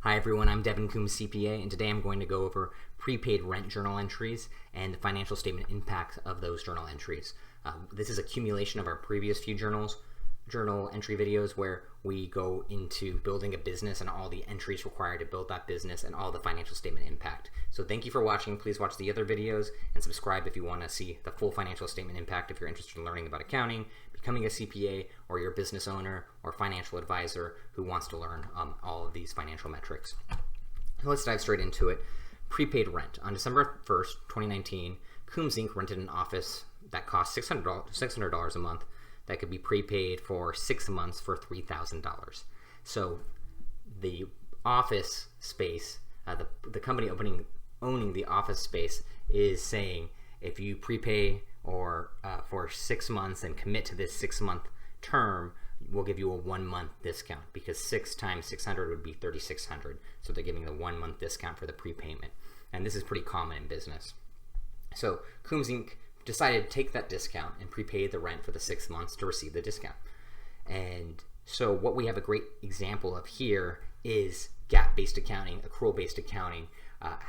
Hi everyone, I'm Devon Coombs, CPA, and today I'm going to go over prepaid rent journal entries and the financial statement impact of those journal entries. This is accumulation of our previous few journal entry videos where we go into building a business and all the entries required to build that business and all the financial statement impact. So thank you for watching. Please watch the other videos and subscribe if you want to see the full financial statement impact if you're interested in learning about accounting, becoming a CPA, or you're a business owner or financial advisor who wants to learn all of these financial metrics. So let's dive straight into it. Prepaid rent. On December 1st, 2019, Coombs Inc. rented an office that cost $600 a month that could be prepaid for 6 months for $3,000. So the office space, the company owning the office space is saying if you prepay or for 6 months and commit to this 6-month term, we'll give you a 1-month discount because 6 times 600 would be 3,600. So they're giving the 1-month discount for the prepayment. And this is pretty common in business. So Coombs Inc. decided to take that discount and prepay the rent for the 6 months to receive the discount. And so what we have a great example of here is GAAP-based accounting, accrual-based accounting,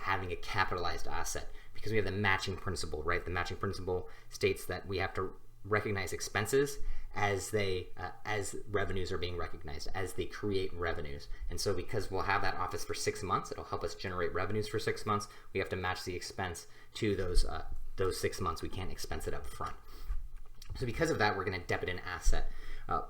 having a capitalized asset because we have the matching principle, right? The matching principle states that we have to recognize expenses as revenues are being recognized, as they create revenues. And so because we'll have that office for 6 months, it'll help us generate revenues for 6 months. We have to match the expense to those 6 months. We can't expense it up front. So because of that, we're going to debit an asset,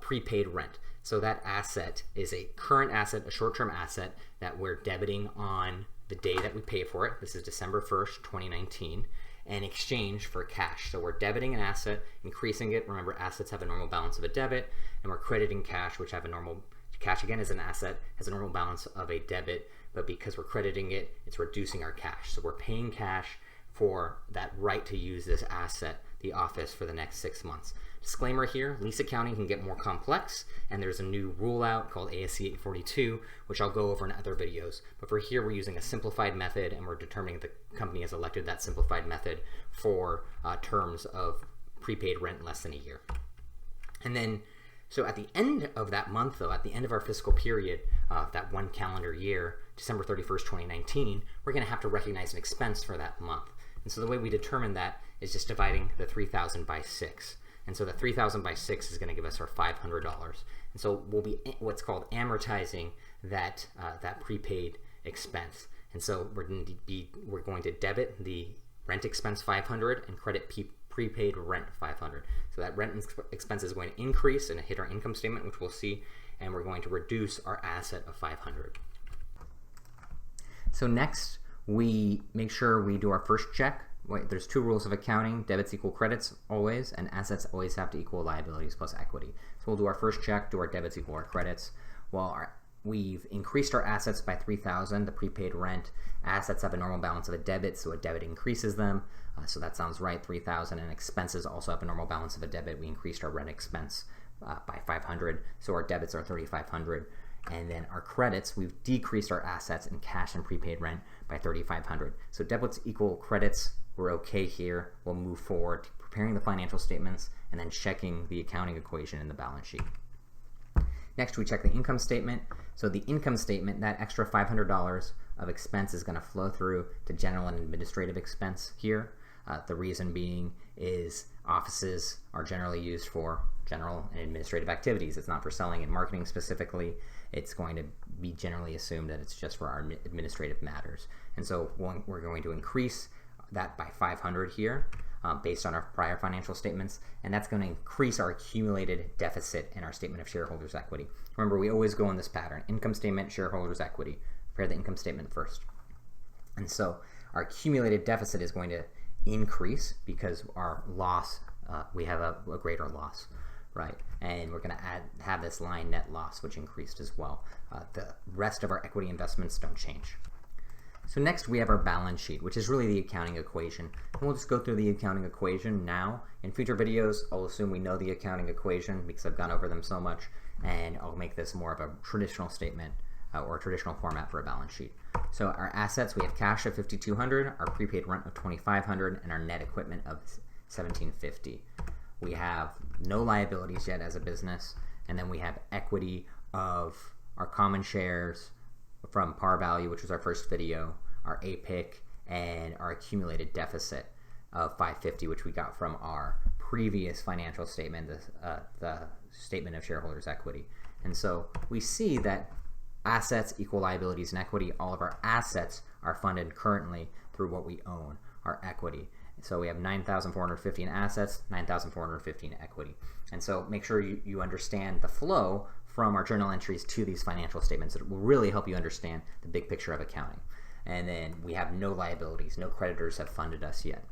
prepaid rent. So that asset is a current asset, a short-term asset that we're debiting on the day that we pay for it. This is December 1st, 2019, in exchange for cash. So we're debiting an asset, increasing it. Remember, assets have a normal balance of a debit, and we're crediting cash, which have a normal, cash again is an asset, has a normal balance of a debit, but because we're crediting it, it's reducing our cash. So we're paying cash for that right to use this asset, the office, for the next 6 months. Disclaimer here, lease accounting can get more complex, and there's a new rule out called ASC 842, which I'll go over in other videos. But for here, we're using a simplified method, and we're determining the company has elected that simplified method for terms of prepaid rent less than a year. And then, so at the end of that month, though, at the end of our fiscal period, that 1 calendar year, December 31st, 2019, we're going to have to recognize an expense for that month. And so the way we determine that is just dividing the 3,000 by 6. And so the 3,000 by 6 is going to give us our $500. And so we'll be what's called amortizing that prepaid expense. And so we're going to debit the rent expense 500 and credit prepaid rent 500. So that rent expense is going to increase and hit our income statement, which we'll see, and we're going to reduce our asset of 500. So next, we make sure we do our first check. There's 2 rules of accounting: debits equal credits always, and assets always have to equal liabilities plus equity. So we'll do our first check, do our debits equal our credits. Well, we've increased our assets by 3,000, the prepaid rent. Assets have a normal balance of a debit, so a debit increases them. So that sounds right, 3,000. And expenses also have a normal balance of a debit. We increased our rent expense by 500, so our debits are 3,500. And then our credits, we've decreased our assets in cash and prepaid rent by 3,500. So debits equal credits, we're okay here. We'll move forward to preparing the financial statements and then checking the accounting equation in the balance sheet. Next, we check the income statement. So the income statement, that extra $500 of expense is going to flow through to general and administrative expense here. The reason being is offices are generally used for general and administrative activities. It's not for selling and marketing specifically. It's going to be generally assumed that it's just for our administrative matters. And so we're going to increase that by 500 here based on our prior financial statements, and that's going to increase our accumulated deficit in our statement of shareholders' equity. Remember, we always go in this pattern: income statement, shareholders' equity. Prepare the income statement first. And so our accumulated deficit is going to increase because our loss, we have a greater loss, right? And we're going to have this line net loss, which increased as well. The rest of our equity investments don't change. So next we have our balance sheet, which is really the accounting equation. And we'll just go through the accounting equation now. In future videos, I'll assume we know the accounting equation because I've gone over them so much, and I'll make this more of a traditional statement or a traditional format for a balance sheet. So our assets, we have cash of $5,200, our prepaid rent of $2,500, and our net equipment of $1,750. We have no liabilities yet as a business, and then we have equity of our common shares, from par value, which was our first video, our APIC, and our accumulated deficit of 550, which we got from our previous financial statement, the statement of shareholders' equity. And so we see that assets equal liabilities and equity. All of our assets are funded currently through what we own, our equity. So we have 9,450 in assets, 9,450 in equity. And so make sure you understand the flow from our journal entries to these financial statements. It will really help you understand the big picture of accounting. And then we have no liabilities. No creditors have funded us yet.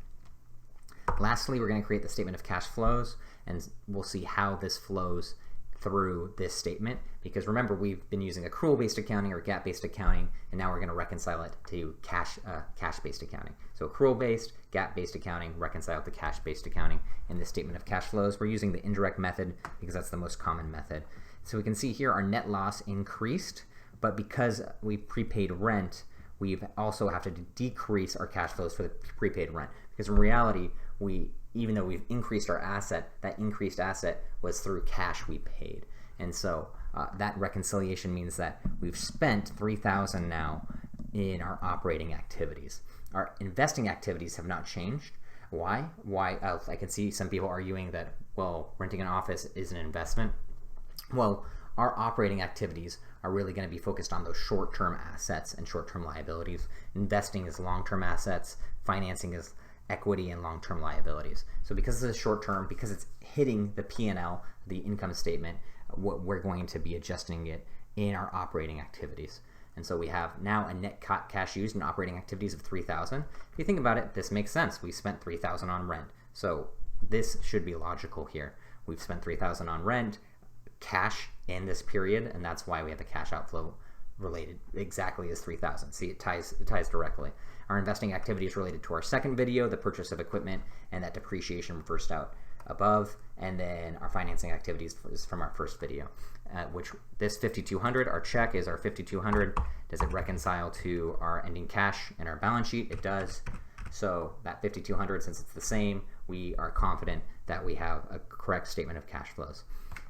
Lastly, we're going to create the statement of cash flows, and we'll see how this flows through this statement, because remember, we've been using accrual-based accounting or GAAP-based accounting, and now we're going to reconcile it to cash-based accounting. So accrual-based, GAAP-based accounting reconciled to cash-based accounting in this statement of cash flows. We're using the indirect method because that's the most common method. So we can see here our net loss increased, but because we prepaid rent, we also have to decrease our cash flows for the prepaid rent, because in reality, even though we've increased our asset, that increased asset was through cash we paid. And so that reconciliation means that we've spent $3,000 now in our operating activities. Our investing activities have not changed. Why? I can see some people arguing that, well, renting an office is an investment. Well, our operating activities are really going to be focused on those short-term assets and short-term liabilities. Investing is long-term assets. Financing is equity and long-term liabilities. So because this is short-term, because it's hitting the P&L, the income statement, we're going to be adjusting it in our operating activities. And so we have now a net cash used in operating activities of $3,000. If you think about it, this makes sense. We spent $3,000 on rent. So this should be logical here. We've spent $3,000 on rent, cash in this period, and that's why we have a cash outflow related exactly as $3,000. See, it ties directly. Our investing activity is related to our second video, the purchase of equipment, and that depreciation reversed out above. And then our financing activities is from our first video, which this 5,200, our check is our 5,200. Does it reconcile to our ending cash in our balance sheet? It does. So that 5,200, since it's the same, we are confident that we have a correct statement of cash flows.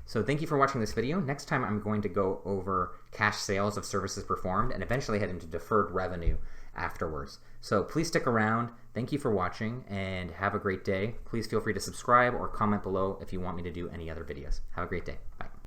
So thank you for watching this video. Next time I'm going to go over cash sales of services performed and eventually head into deferred revenue afterwards. So please stick around. Thank you for watching and have a great day. Please feel free to subscribe or comment below if you want me to do any other videos. Have a great day. Bye.